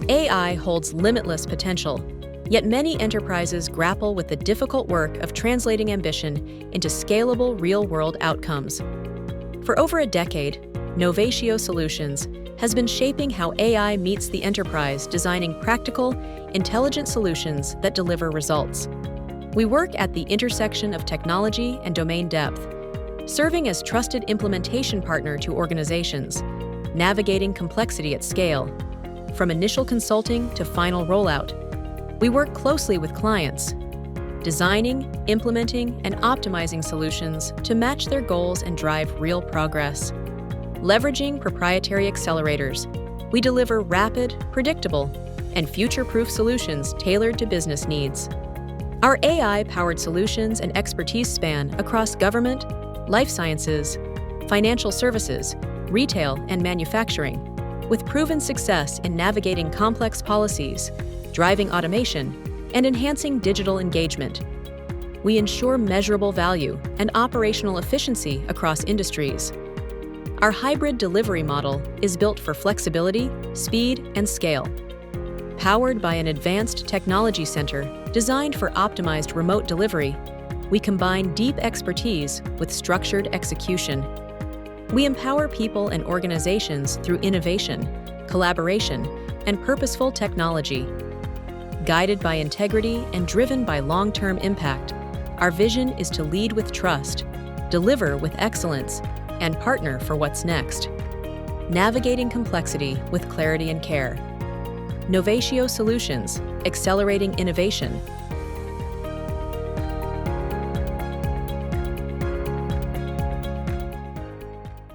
AI holds limitless potential, yet many enterprises grapple with the difficult work of translating ambition into scalable real-world outcomes. For over a decade, Novatio Solutions has been shaping how AI meets the enterprise, designing practical, intelligent solutions that deliver results. We work at the intersection of technology and domain depth, serving as trusted implementation partner to organizations, navigating complexity at scale. From initial consulting to final rollout, we work closely with clients, designing, implementing, and optimizing solutions to match their goals and drive real progress. Leveraging proprietary accelerators, we deliver rapid, predictable, and future-proof solutions tailored to business needs. Our AI-powered solutions and expertise span across government, life sciences, financial services, retail, and manufacturing, with proven success in navigating complex policies, driving automation, and enhancing digital engagement. We ensure measurable value and operational efficiency across industries. Our hybrid delivery model is built for flexibility, speed, and scale. Powered by an advanced technology center designed for optimized remote delivery, we combine deep expertise with structured execution. We empower people and organizations through innovation, collaboration, and purposeful technology. Guided by integrity and driven by long-term impact, our vision is to lead with trust, deliver with excellence, and partner for what's next. Navigating complexity with clarity and care. Novatio Solutions, accelerating innovation